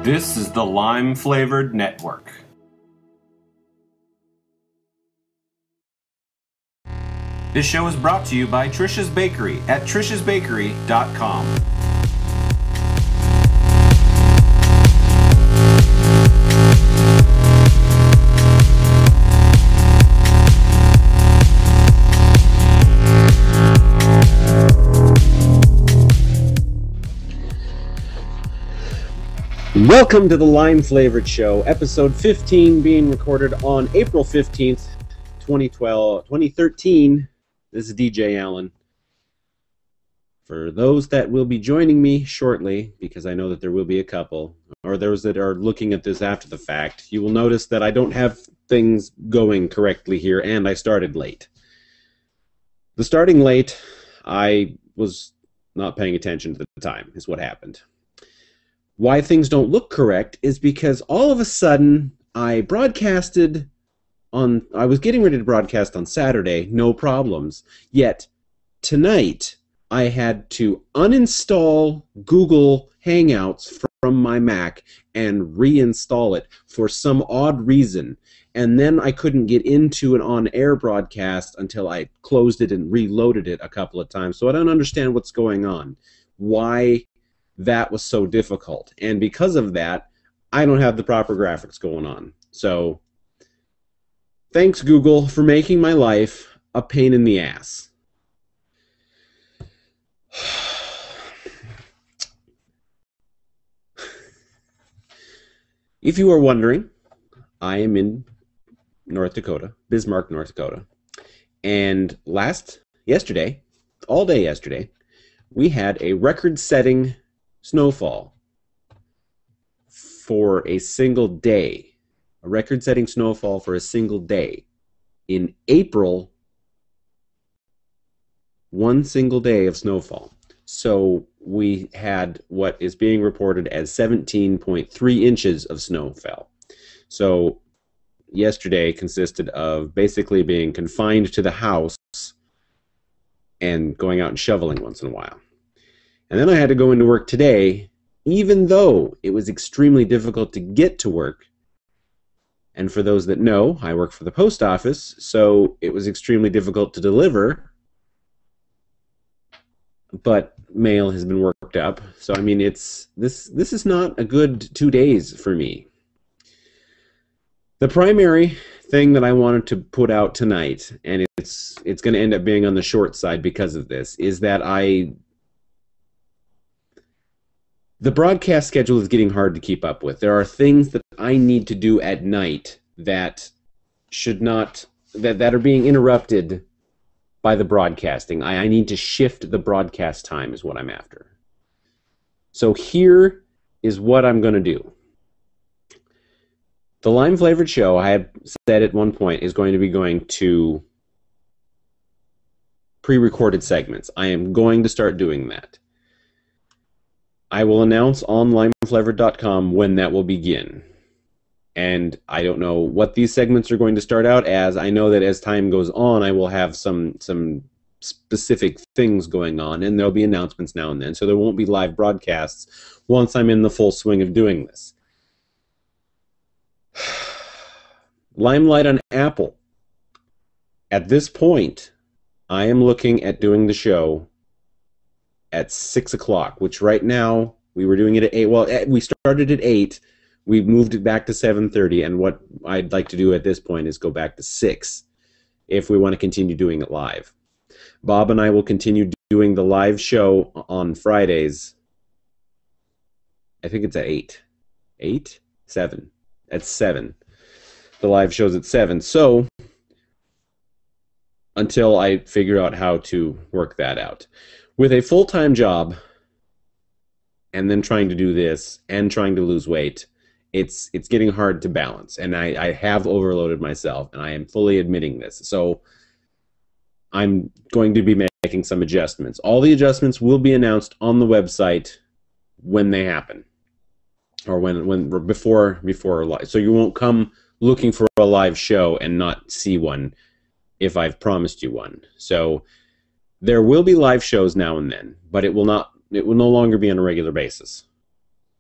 This is the Lime Flavored Network. This show is brought to you by Trisha's Bakery at trishasbakery.com. Welcome to the Lime Flavored Show, episode 15, being recorded on April 15th, 2013. This is DJ Allen. For those that will be joining me shortly, because I know that there will be a couple, or those that are looking at this after the fact, you will notice that I don't have things going correctly here, and I started late. The starting late, I was not paying attention at the time, is what happened. Why things don't look correct is because all of a sudden I was getting ready to broadcast on Saturday, no problems. Yet tonight I had to uninstall Google Hangouts from my Mac and reinstall it for some odd reason. And then I couldn't get into an on-air broadcast until I closed it and reloaded it a couple of times. So I don't understand what's going on. Why that was so difficult, and because of that I don't have the proper graphics going on. So thanks, Google, for making my life a pain in the ass. If you are wondering, I am in North Dakota, Bismarck, North Dakota, and yesterday, all day yesterday, we had a record-setting snowfall for a single day. A record-setting snowfall for a single day. In April, one single day of snowfall. So we had what is being reported as 17.3 inches of snow fell. So yesterday consisted of basically being confined to the house and going out and shoveling once in a while. And then I had to go into work today, even though it was extremely difficult to get to work. And for those that know, I work for the post office, so it was extremely difficult to deliver. But mail has been worked up, so I mean, this is not a good 2 days for me. The primary thing that I wanted to put out tonight, and it's going to end up being on the short side because of this, is that the broadcast schedule is getting hard to keep up with. There are things that I need to do at night that are being interrupted by the broadcasting. I need to shift the broadcast time is what I'm after. So here is what I'm going to do. The Lime Flavored Show, I had said at one point, is going to be going to pre-recorded segments. I am going to start doing that. I will announce on limeflavored.com when that will begin. And I don't know what these segments are going to start out as. I know that as time goes on, I will have some specific things going on, and there'll be announcements now and then. So there won't be live broadcasts once I'm in the full swing of doing this. Limelight on Apple. At this point, I am looking at doing the show at 6 o'clock, which right now, we were doing it at 8. Well, we started at 8. We moved it back to 7:30, and what I'd like to do at this point is go back to 6 if we want to continue doing it live. Bob and I will continue doing the live show on Fridays. I think it's at 8. 8? 7. At 7. The live show's at 7. So, until I figure out how to work that out. With a full-time job, and then trying to do this, and trying to lose weight, it's getting hard to balance. And I have overloaded myself, and I am fully admitting this. So I'm going to be making some adjustments. All the adjustments will be announced on the website when they happen, or before live. So you won't come looking for a live show and not see one if I've promised you one. So there will be live shows now and then, but it will no longer be on a regular basis.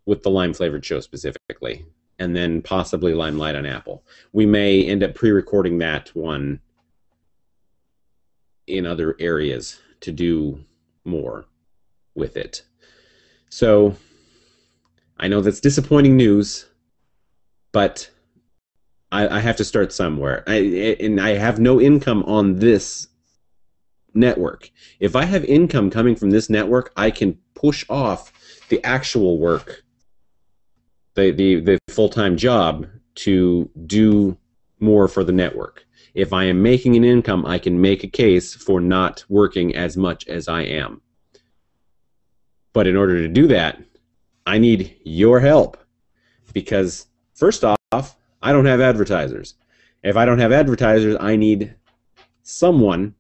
with the lime flavored show specifically, and then possibly Limelight on Apple. We may end up pre-recording that one in other areas to do more with it. So I know that's disappointing news, but I have to start somewhere. And I have no income on this network. If I have income coming from this network, I can push off the actual work, the full-time job, to do more for the network. If I am making an income, I can make a case for not working as much as I am. But in order to do that, I need your help, because first off, I don't have advertisers. If I don't have advertisers, I need someone.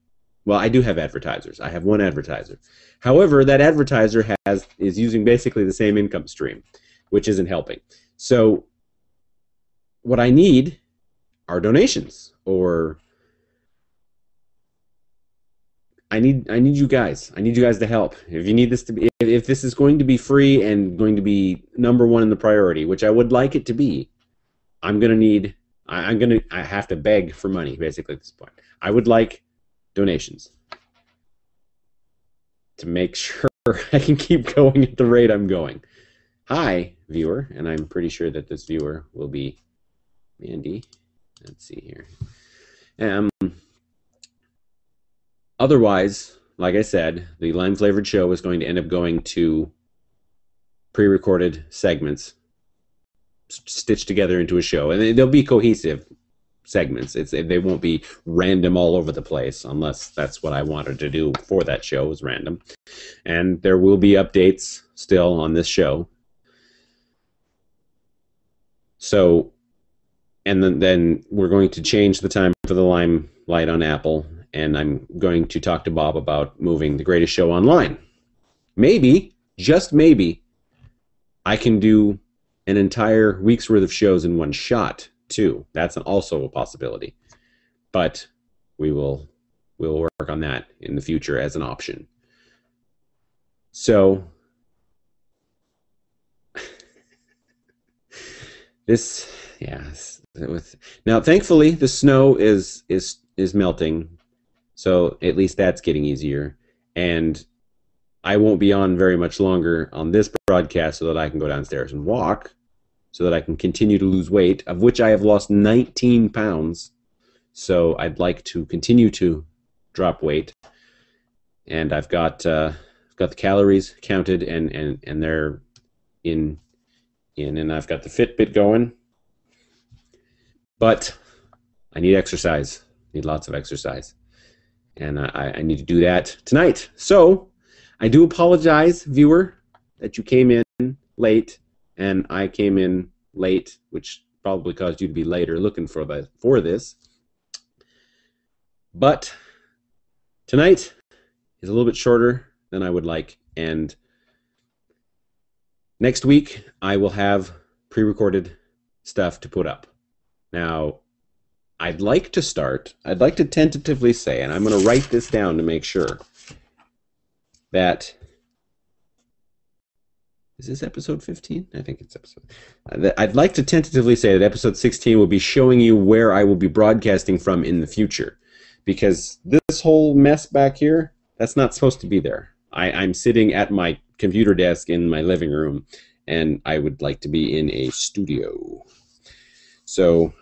Well, I do have advertisers. I have one advertiser. However, that advertiser is using basically the same income stream, which isn't helping. So what I need are donations, or I need you guys. I need you guys to help. If you need this to be, if this is going to be free and going to be number one in the priority, which I would like it to be, I have to beg for money basically at this point. I would like donations to make sure I can keep going at the rate I'm going. Hi, viewer, and I'm pretty sure that this viewer will be Mandy. Let's see here. Otherwise, like I said, the lime flavored show is going to end up going to pre-recorded segments stitched together into a show, and they'll be cohesive segments. They won't be random all over the place, unless that's what I wanted to do for that show, was random. And there will be updates still on this show. So, and then we're going to change the time for the Limelight on Apple, and I'm going to talk to Bob about moving the Greatest Show online. Maybe, just maybe, I can do an entire week's worth of shows in one shot too. That's also a possibility, but we'll work on that in the future as an option. So now thankfully the snow is melting, so at least that's getting easier, and I won't be on very much longer on this broadcast so that I can go downstairs and walk, so that I can continue to lose weight, of which I have lost 19 pounds. So I'd like to continue to drop weight, and I've got the calories counted, and they're in, and I've got the Fitbit going. But I need exercise. I need lots of exercise, and I need to do that tonight. So I do apologize, viewer, that you came in late, and I came in late, which probably caused you to be later looking for this. But tonight is a little bit shorter than I would like, and next week I will have pre-recorded stuff to put up. Now, I'd like to tentatively say, and I'm going to write this down to make sure, that, is this episode 15? I think it's episode. I'd like to tentatively say that episode 16 will be showing you where I will be broadcasting from in the future, because this whole mess back here, that's not supposed to be there. I'm sitting at my computer desk in my living room, and I would like to be in a studio. So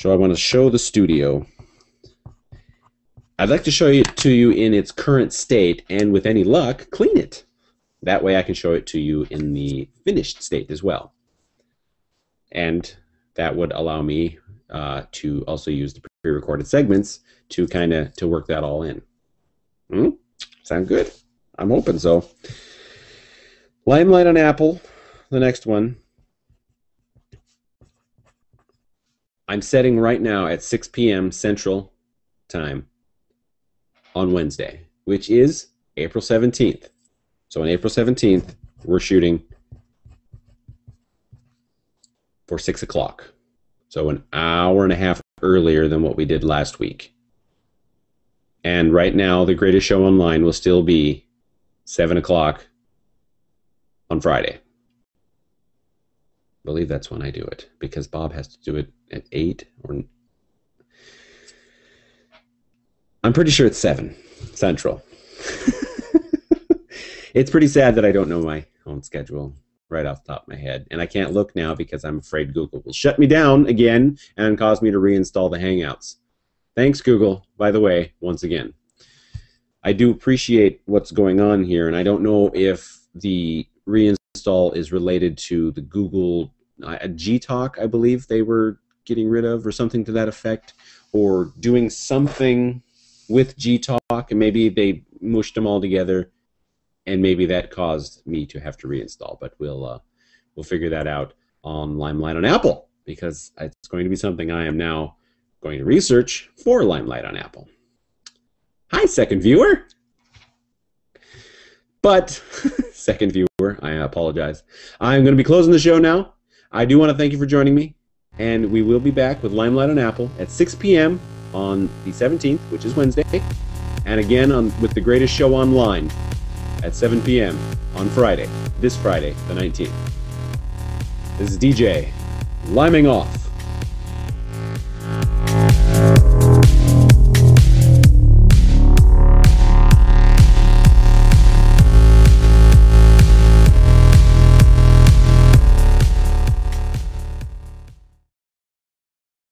I want to show the studio. I'd like to show it to you in its current state, and with any luck, clean it. That way I can show it to you in the finished state as well. And that would allow me to also use the pre-recorded segments to to work that all in. Sound good? I'm hoping so. Limelight on Apple, the next one. I'm setting right now at 6 p.m. Central Time on Wednesday, which is April 17th. So on April 17th, we're shooting for 6 o'clock. So an hour and a half earlier than what we did last week. And right now, the Greatest Show Online will still be 7 o'clock on Friday. I believe that's when I do it, because Bob has to do it at 8 or... I'm pretty sure it's 7 Central. It's pretty sad that I don't know my own schedule right off the top of my head. And I can't look now because I'm afraid Google will shut me down again and cause me to reinstall the Hangouts. Thanks, Google, by the way, once again. I do appreciate what's going on here, and I don't know if the reinstall is related to the Google Gtalk, I believe they were getting rid of, or something to that effect, or doing something with Gtalk, and maybe they mushed them all together, and maybe that caused me to have to reinstall. But we'll figure that out on Limelight on Apple, because it's going to be something I am now going to research for Limelight on Apple. Hi, second viewer. But, second viewer, I apologize. I'm going to be closing the show now. I do want to thank you for joining me, and we will be back with Limelight on Apple at 6 p.m. on the 17th, which is Wednesday, and again with the greatest show online at 7 p.m. on Friday, this Friday, the 19th. This is DJ, liming off.